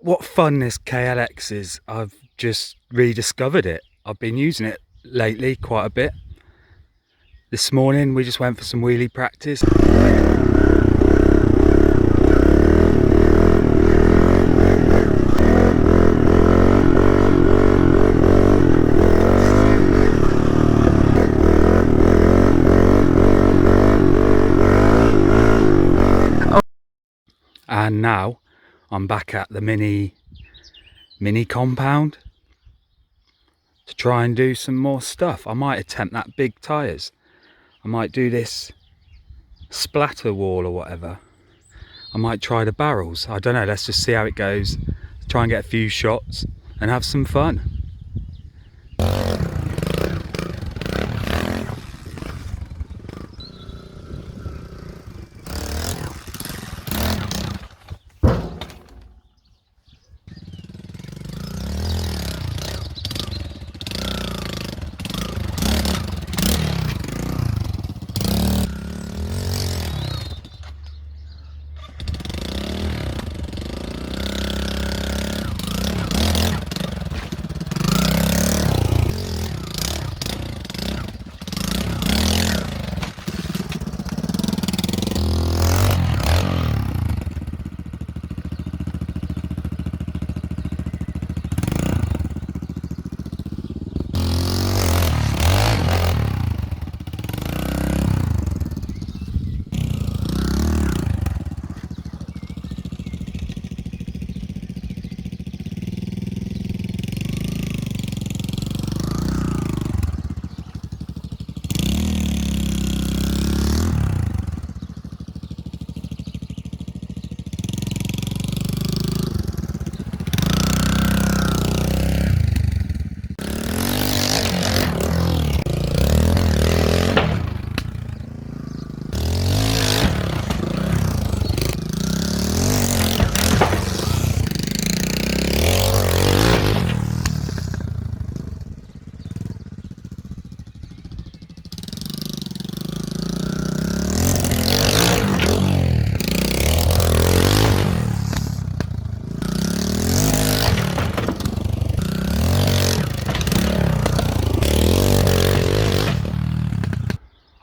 What fun this KLX is. I've just rediscovered it. I've been using it lately quite a bit. This morning we just went for some wheelie practice. And now I'm back at the mini compound to try and do some more stuff. I might attempt that big tyres. I might do this splatter wall or whatever. I might try the barrels. I don't know, let's just see how it goes. Try and get a few shots and have some fun.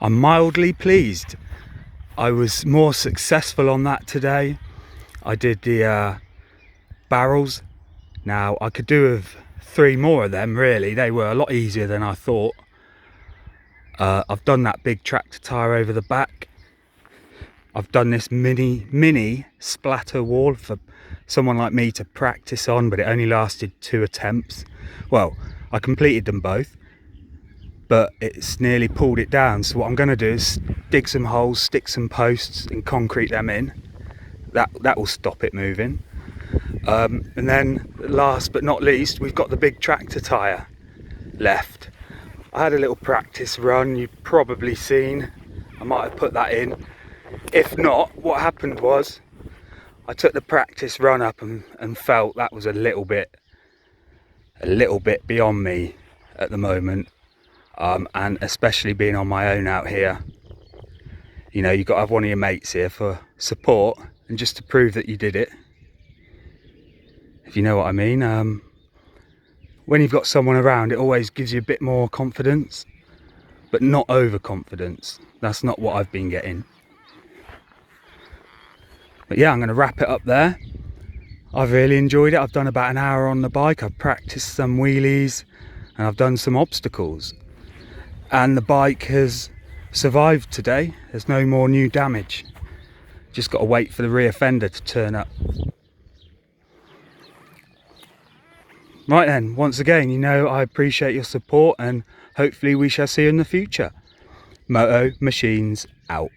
I'm mildly pleased. I was more successful on that today. I did the barrels. Now I could do with 3 more of them really. They were a lot easier than I thought. I've done that big tractor tyre over the back. I've done this mini splatter wall for someone like me to practice on, but it only lasted 2 attempts. Well, I completed them both, but it's nearly pulled it down. So what I'm going to do is dig some holes, stick some posts and concrete them in. That will stop it moving. And then last but not least, we've got the big tractor tyre left. I had a little practice run, you've probably seen. I might have put that in. If not, what happened was I took the practice run up and felt that was a little bit beyond me at the moment. And especially being on my own out here, you know, you've got to have one of your mates here for support and just to prove that you did it, if you know what I mean. When you've got someone around, it always gives you a bit more confidence, but not overconfidence. That's not what I've been getting. But yeah, I'm going to wrap it up there. I've really enjoyed it. I've done about an hour on the bike. I've practiced some wheelies and I've done some obstacles. And the bike has survived today. There's no more new damage. Just got to wait for the rear fender to turn up. Right then, once again, you know I appreciate your support and hopefully we shall see you in the future. MOTO Machines out.